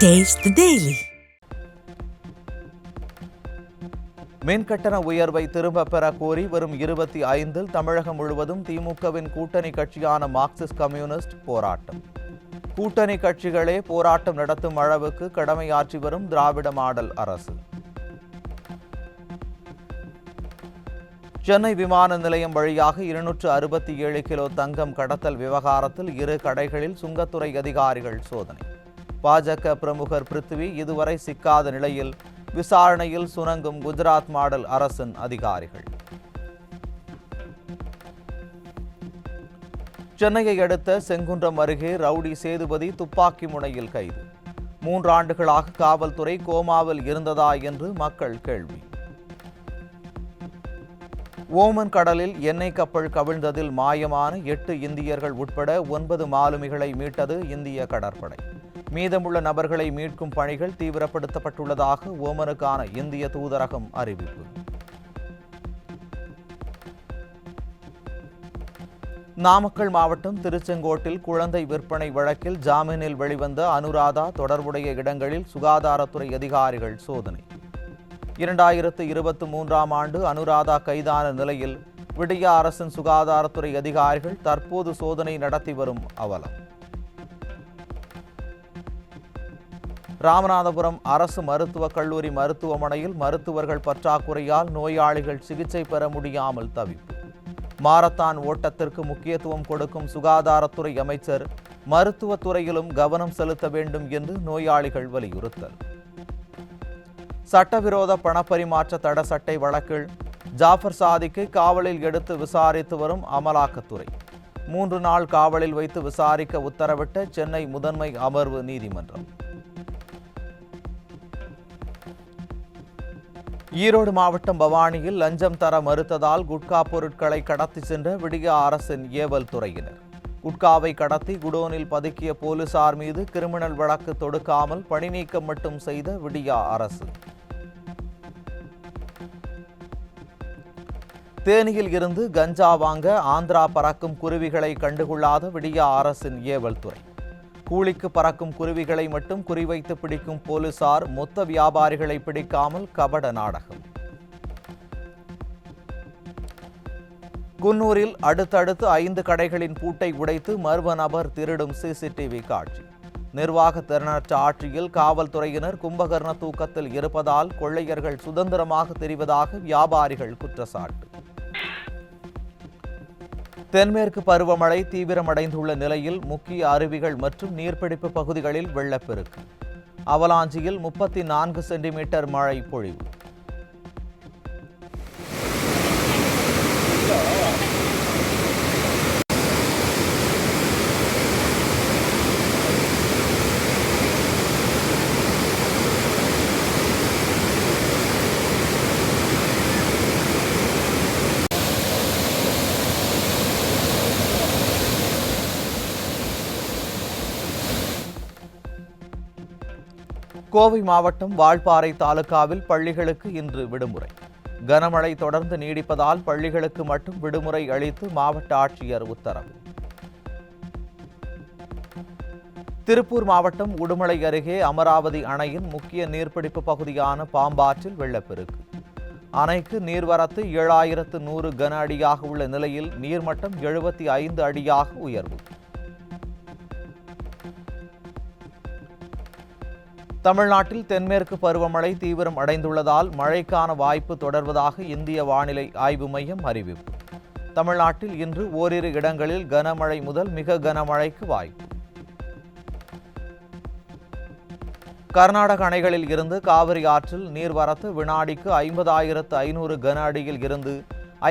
Taste the Daily. மின் கட்டண உயர்வை திரும்ப பெற கோரி வரும் 25 தமிழகம் முழுவதும் திமுகவின் கூட்டணி கட்சியான மார்க்சிஸ்ட் கம்யூனிஸ்ட் போராட்டம். கூட்டணி கட்சிகளே போராட்டம் நடத்தும் அளவுக்கு கடமையாற்றி வரும் திராவிட மாடல் அரசு. சென்னை விமான நிலையம் வழியாக 267 கிலோ தங்கம் கடத்தல் விவகாரத்தில் 2 கடைகளில் சுங்கத்துறை அதிகாரிகள் சோதனை. பாஜக பிரமுகர் பிருத்வி இதுவரை சிக்காத நிலையில் விசாரணையில் சுணங்கும் குஜராத் மாடல் அரசின் அதிகாரிகள். சென்னையை அடுத்த செங்குன்றம் அருகே ரவுடி சேதுபதி துப்பாக்கி முனையில் கைது. 3 ஆண்டுகளாக காவல்துறை கோமாவில் இருந்ததா என்று மக்கள் கேள்வி. ஓமன் கடலில் எண்ணெய் கப்பல் கவிழ்ந்ததில் மாயமான 8 இந்தியர்கள் உட்பட 9 மாலுமிகளை மீட்டது இந்திய கடற்படை. மீதமுள்ள நபர்களை மீட்கும் பணிகள் தீவிரப்படுத்தப்பட்டுள்ளதாக ஓமனுக்கான இந்திய தூதரகம் அறிவிப்பு. நாமக்கல் மாவட்டம் திருச்செங்கோட்டில் குழந்தை விற்பனை வழக்கில் ஜாமீனில் வெளிவந்த அனுராதா தொடர்புடைய இடங்களில் சுகாதாரத்துறை அதிகாரிகள் சோதனை. 2023ஆம் ஆண்டு அனுராதா கைதான நிலையில் விடிய அரசின் சுகாதாரத்துறை அதிகாரிகள் தற்போது சோதனை நடத்தி வரும் அவலம். ராமநாதபுரம் அரசு மருத்துவக் கல்லூரி மருத்துவமனையில் மருத்துவர்கள் பற்றாக்குறையால் நோயாளிகள் சிகிச்சை பெற முடியாமல் தவிப்பு. மாரத்தான் ஓட்டத்திற்கு முக்கியத்துவம் கொடுக்கும் சுகாதாரத்துறை அமைச்சர் மருத்துவத்துறையிலும் கவனம் செலுத்த வேண்டும் என்று நோயாளிகள் வலியுறுத்தல். சட்டவிரோத பணப்பரிமாற்ற தட சட்டை வழக்கில் ஜாஃபர் சாதிக்கை காவலில் எடுத்து விசாரித்து வரும் அமலாக்கத்துறை. 3 நாள் காவலில் வைத்து விசாரிக்க உத்தரவிட்ட சென்னை முதன்மை அமர்வு நீதிமன்றம். ஈரோடு மாவட்டம் பவானியில் லஞ்சம் தர மறுத்ததால் குட்கா பொருட்களை கடத்தி சென்ற விடிய அரசின் ஏவல் துறையினர். குட்காவை கடத்தி குடோனில் பதுக்கிய போலீசார் மீது கிரிமினல் வழக்கு தொடுக்காமல் பணிநீக்கம் மட்டும் செய்த விடிய அரசு. தேனியில் இருந்து கஞ்சா வாங்க ஆந்திரா பறக்கும் குருவிகளை கண்டுகொள்ளாத விடிய அரசின் ஏவல் துறை. கூலிக்கு பறக்கும் குருவிகளை மட்டும் குறிவைத்து பிடிக்கும் போலீசார் மொத்த வியாபாரிகளை பிடிக்காமல் கபட நாடகம். குன்னூரில் அடுத்தடுத்து 5 கடைகளின் பூட்டை உடைத்து மர்ம நபர் திருடும் சிசிடிவி காட்சி. நிர்வாக திறனற்ற ஆட்சியில் காவல்துறையினர் கும்பகர்ண தூக்கத்தில் இருப்பதால் கொள்ளையர்கள் சுதந்திரமாக தெரிவதாக வியாபாரிகள் குற்றச்சாட்டு. தென்மேற்கு பருவமழை தீவிரமடைந்துள்ள நிலையில் முக்கிய அருவிகள் மற்றும் நீர்பிடிப்பு பகுதிகளில் வெள்ளப்பெருக்கு. அவலாஞ்சியில் 34 சென்டிமீட்டர் மழை பொழிவு. கோவை மாவட்டம் வால்பாறை தாலுகாவில் பள்ளிகளுக்கு இன்று விடுமுறை. கனமழை தொடர்ந்து நீடிப்பதால் பள்ளிகளுக்கு மட்டும் விடுமுறை அளித்து மாவட்ட ஆட்சியர் உத்தரவு. திருப்பூர் மாவட்டம் உடுமலை அருகே அமராவதி அணையின் முக்கிய நீர்பிடிப்பு பகுதியான பாம்பாற்றில் வெள்ளப்பெருக்கு. அணைக்கு நீர்வரத்து 7100 கன அடியாக உள்ள நிலையில் நீர்மட்டம் 75 அடியாக உயர்வு. தமிழ்நாட்டில் தென்மேற்கு பருவமழை தீவிரம் அடைந்துள்ளதால் மழைக்கான வாய்ப்பு தொடர்வதாக இந்திய வானிலை ஆய்வு மையம் அறிவிப்பு. தமிழ்நாட்டில் இன்று ஓரிரு இடங்களில் கனமழை முதல் மிக கனமழைக்கு வாய்ப்பு. கர்நாடக அணைகளில் இருந்து காவிரி ஆற்றில் நீர்வரத்து வினாடிக்கு 50,500 கன அடியில் இருந்து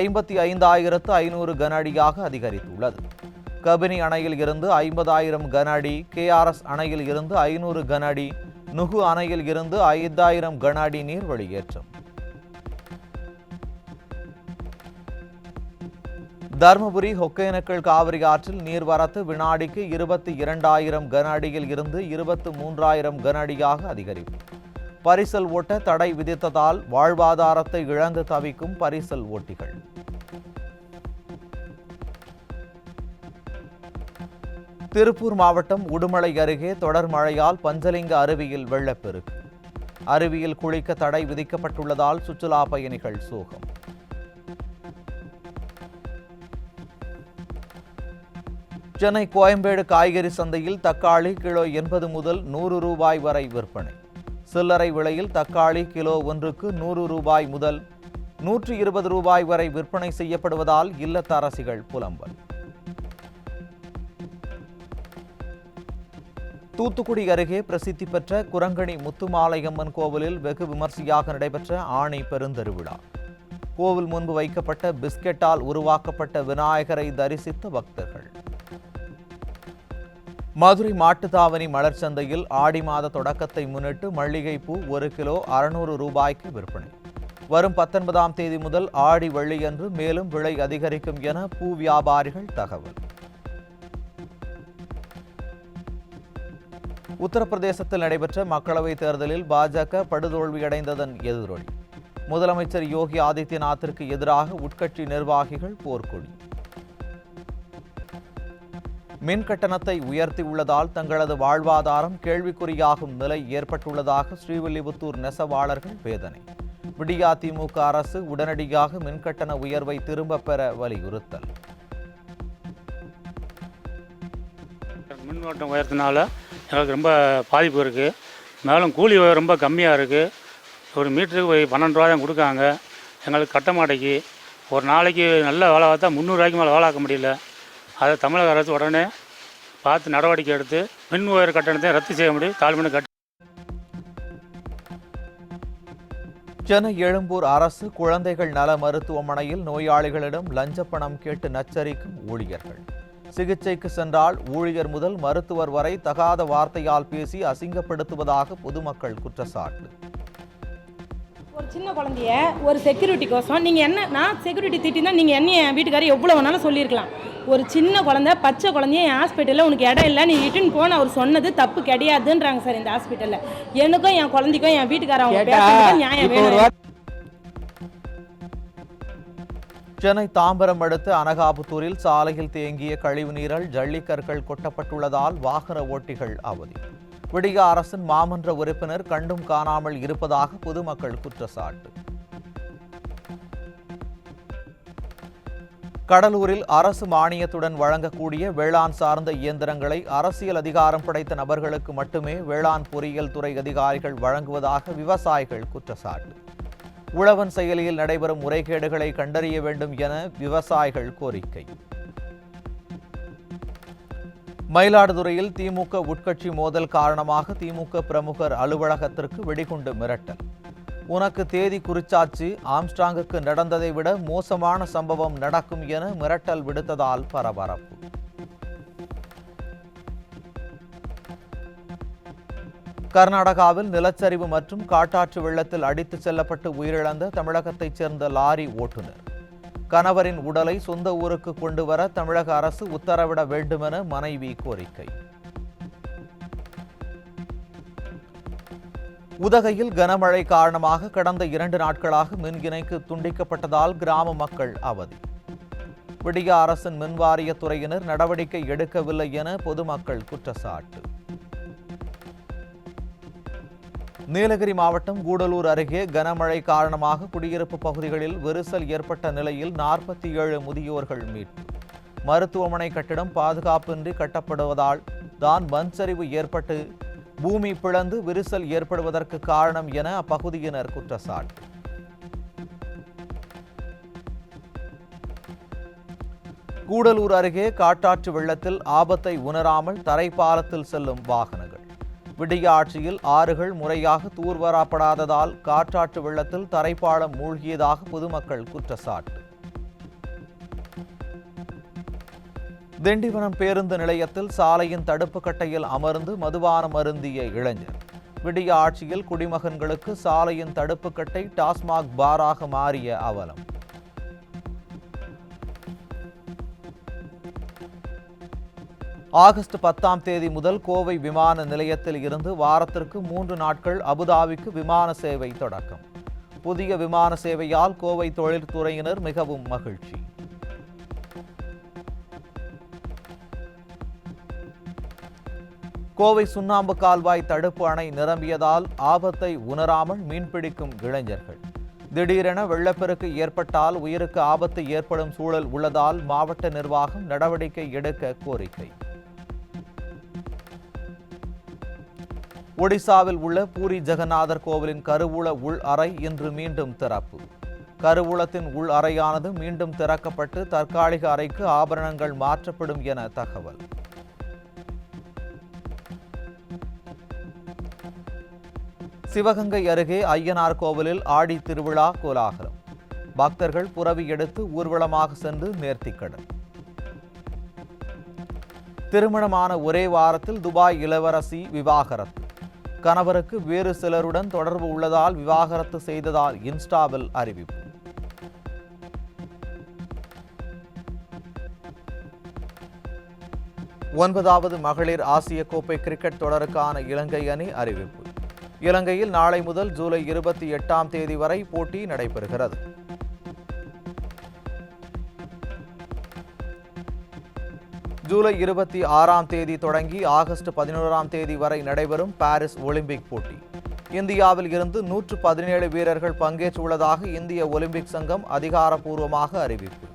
55,500 கன அடியாக அதிகரித்துள்ளது. கபினி அணையில் இருந்து 50,000 கன அடி, KRS அணையில் இருந்து 500 கன அடி, நுகு அணையில் இருந்து 5,000 கன அடி நீர் வெளியேற்றம். தருமபுரி ஒகேனக்கல் காவிரி ஆற்றில் நீர்வரத்து வினாடிக்கு 22,000 கன அடியில் இருந்து 23,000 கன அடியாக அதிகரிப்பு. பரிசல் ஓட்ட தடை விதித்ததால் வாழ்வாதாரத்தை இழந்து தவிக்கும் பரிசல் ஓட்டிகள். திருப்பூர் மாவட்டம் உடுமலை அருகே தொடர் மழையால் பஞ்சலிங்க அருவியில் வெள்ளப்பெருக்கு. அருவியில் குளிக்க தடை விதிக்கப்பட்டுள்ளதால் சுற்றுலா பயணிகள் சோகம். சென்னை கோயம்பேடு காய்கறி சந்தையில் தக்காளி கிலோ 80 முதல் 100 ரூபாய் வரை விற்பனை. சில்லறை விலையில் தக்காளி கிலோ ஒன்றுக்கு 100 ரூபாய் முதல் 120 ரூபாய் வரை விற்பனை செய்யப்படுவதால் இல்லத்தரசிகள் புலம்பல். தூத்துக்குடி அருகே பிரசித்தி பெற்ற குரங்கணி முத்துமாலையம்மன் கோவிலில் வெகு விமர்சையாக நடைபெற்ற ஆணி பெருந்திருவிழா. கோவில் முன்பு வைக்கப்பட்ட பிஸ்கெட்டால் உருவாக்கப்பட்ட விநாயகரை தரிசித்த பக்தர்கள். மதுரை மாட்டுத்தாவணி மலர்ச்சந்தையில் ஆடி மாத தொடக்கத்தை முன்னிட்டு மல்லிகைப்பூ 1 கிலோ 600 ரூபாய்க்கு விற்பனை. வரும் 19ஆம் தேதி முதல் ஆடி வெள்ளியன்று மேலும் விலை அதிகரிக்கும் என பூ வியாபாரிகள் தகவல். உத்தரப்பிரதேசத்தில் நடைபெற்ற மக்களவைத் தேர்தலில் பாஜக படுதோல்வியடைந்ததன் எதிரொலி. முதலமைச்சர் யோகி ஆதித்யநாத்திற்கு எதிராக உட்கட்சி நிர்வாகிகள் போர்க்கொடி. மின் கட்டணத்தை உயர்த்தியுள்ளதால் தங்களது வாழ்வாதாரம் கேள்விக்குறியாகும் நிலை ஏற்பட்டுள்ளதாக ஸ்ரீவில்லிபுத்தூர் நெசவாளர்கள் வேதனை. விடியா திமுக அரசு உடனடியாக மின்கட்டண உயர்வை திரும்பப் பெற வலியுறுத்தல். மின்வெட்டம் உயர்த்தினால எங்களுக்கு ரொம்ப பாதிப்பு இருக்குது. மேலும் கூலி ரொம்ப கம்மியாக இருக்குது. ஒரு மீட்டருக்கு 12 ரூபா தான் கொடுக்காங்க. எங்களுக்கு கட்ட மாட்டேங்கி ஒரு நாளைக்கு நல்ல வேலை பார்த்தா 300 ரூபாய்க்கு மேலே வேலை ஆக்க முடியல. அதை தமிழக அரசு உடனே பார்த்து நடவடிக்கை எடுத்து மின் உயர் கட்டணத்தை ரத்து செய்ய முடியும். தாழ்மையான கட்ட சென்னை எழும்பூர் அரசு குழந்தைகள் நல மருத்துவமனையில் நோயாளிகளிடம் லஞ்ச பணம் கேட்டு நச்சரிக்கும் ஊழியர்கள். சிகிச்சைக்கு சென்றால் ஊழியர் முதல் மருத்துவர் வரை தகாத வார்த்தையால் பேசி அசிங்கப்படுத்துவதாக பொதுமக்கள் குற்றச்சாட்டு. ஒரு சின்ன குழந்தைய ஒரு செக்யூரிட்டிக்கோசம் நீங்கள் என்ன, நான் செக்யூரிட்டி திட்டினா நீங்கள் என்ன என் வீட்டுக்காரர் எவ்வளோ வேணாலும் சொல்லியிருக்கலாம். ஒரு சின்ன குழந்தை, பச்சை குழந்தைய என் ஹாஸ்பிட்டலில் உனக்கு இடம் இல்லை, நீ இட்டுன்னு போன அவர் சொன்னது தப்பு கிடையாதுன்றாங்க சார். இந்த ஹாஸ்பிட்டலில் எனக்கும் என் குழந்தைக்கும் என் வீட்டுக்காரங்க நியாயம் வேணும். சென்னை தாம்பரம் அடுத்த அனகாபுத்தூரில் சாலையில் தேங்கிய கழிவுநீரால் ஜல்லிக்கற்கள் கொட்டப்பட்டுள்ளதால் வாகன ஓட்டிகள் அவதி. விடியா அரசின் மாமன்ற உறுப்பினர் கண்டும் காணாமல் இருப்பதாக பொதுமக்கள் குற்றச்சாட்டு. கடலூரில் அரசு மானியத்துடன் வழங்கக்கூடிய வேளாண் சார்ந்த இயந்திரங்களை அரசியல் அதிகாரம் படைத்த நபர்களுக்கு மட்டுமே வேளாண் பொறியியல் துறை அதிகாரிகள் வழங்குவதாக விவசாயிகள் குற்றச்சாட்டு. உழவன் செயலியில் நடைபெறும் முறைகேடுகளை கண்டறிய வேண்டும் என விவசாயிகள் கோரிக்கை. மயிலாடுதுறையில் திமுக உட்கட்சி மோதல் காரணமாக திமுக பிரமுகர் அலுவலகத்திற்கு வெடிகுண்டு மிரட்டல். உனக்கு தேதி குறிச்சாச்சு, ஆம்ஸ்ட்ராங்குக்கு நடந்ததை விட மோசமான சம்பவம் நடக்கும் என மிரட்டல் விடுத்ததால் பரபரப்பு. கர்நாடகாவில் நிலச்சரிவு மற்றும் காட்டாற்று வெள்ளத்தில் அடித்துச் செல்லப்பட்டு உயிரிழந்த தமிழகத்தைச் சேர்ந்த லாரி ஓட்டுநர். கணவரின் உடலை சொந்த ஊருக்கு கொண்டு வர தமிழக அரசு உத்தரவிட வேண்டுமென மனைவி கோரிக்கை. உதகையில் கனமழை காரணமாக கடந்த 2 நாட்களாக மின் இணைப்பு துண்டிக்கப்பட்டதால் கிராம மக்கள் அவதி. விடியா அரசின் மின்வாரிய துறையினர் நடவடிக்கை எடுக்கவில்லை என பொதுமக்கள் குற்றச்சாட்டு. நீலகிரி மாவட்டம் கூடலூர் அருகே கனமழை காரணமாக குடியிருப்பு பகுதிகளில் விரிசல் ஏற்பட்ட நிலையில் 47 முதியோர்கள் மீட்பு. மருத்துவமனை கட்டிடம் பாதுகாப்பின்றி கட்டப்படுவதால் தான் மண் சரிவு ஏற்பட்டு பூமி பிளந்து விரிசல் ஏற்படுவதற்கு காரணம் என அப்பகுதியினர் குற்றச்சாட்டு. கூடலூர் அருகே காட்டாற்று வெள்ளத்தில் ஆபத்தை உணராமல் தரைப்பாலத்தில் செல்லும் வாகனங்கள். விடியா ஆட்சியில் ஆறுகள் முறையாக தூர்வாரப்படாததால் காட்டாற்று வெள்ளத்தில் தரைப்பாலம் மூழ்கியதாக பொதுமக்கள் குற்றச்சாட்டு. திண்டிவனம் பேருந்து நிலையத்தில் சாலையின் தடுப்பு கட்டையில் அமர்ந்து மதுபானம் அருந்திய இளைஞர். விடியா ஆட்சியில் குடிமகன்களுக்கு சாலையின் தடுப்பு கட்டை டாஸ்மாக் பாராக மாறிய அவலம். ஆகஸ்ட் 10ஆம் தேதி முதல் கோவை விமான நிலையத்தில் இருந்து வாரத்திற்கு 3 நாட்கள் அபுதாபிக்கு விமான சேவை தொடக்கம். புதிய விமான சேவையால் கோவை தொழில்துறையினர் மிகவும் மகிழ்ச்சி. கோவை சுண்ணாம்பு கால்வாய் தடுப்பு அணை நிரம்பியதால் ஆபத்தை உணராமல் மீன்பிடிக்கும் இளைஞர்கள். திடீரென வெள்ளப்பெருக்கு ஏற்பட்டால் உயிருக்கு ஆபத்து ஏற்படும் சூழல் உள்ளதால் மாவட்ட நிர்வாகம் நடவடிக்கை எடுக்க கோரிக்கை. ஒடிசாவில் உள்ள பூரி ஜெகநாதர் கோவிலின் கருவூல உள் அறை இன்று மீண்டும் திறப்பு. கருவூலத்தின் உள் அறையானது மீண்டும் திறக்கப்பட்டு தற்காலிக அறைக்கு ஆபரணங்கள் மாற்றப்படும் என தகவல். சிவகங்கை அருகே ஐயனார் கோவிலில் ஆடி திருவிழா கோலாகலம். பக்தர்கள் புரவி எடுத்து ஊர்வலமாக சென்று நேர்த்திக்கடன். திருமணமான ஒரே வாரத்தில் துபாய் இளவரசி விவாகரத்து. கணவருக்கு வேறு சிலருடன் தொடர்பு உள்ளதால் விவாகரத்து செய்ததால் இன்ஸ்டாவில் அறிவிப்பு. ஒன்பதாவது மகளிர் ஆசிய கோப்பை கிரிக்கெட் தொடருக்கான இலங்கை அணி அறிவிப்பு. இலங்கையில் நாளை முதல் ஜூலை 28 வரை போட்டி நடைபெறுகிறது. ஜூலை 26 தொடங்கி ஆகஸ்ட் 11 வரை நடைபெறும் பாரிஸ் ஒலிம்பிக் போட்டி. இந்தியாவில் இருந்து 117 வீரர்கள் பங்கேற்றுள்ளதாக இந்திய ஒலிம்பிக் சங்கம் அதிகாரப்பூர்வமாக அறிவிப்பு.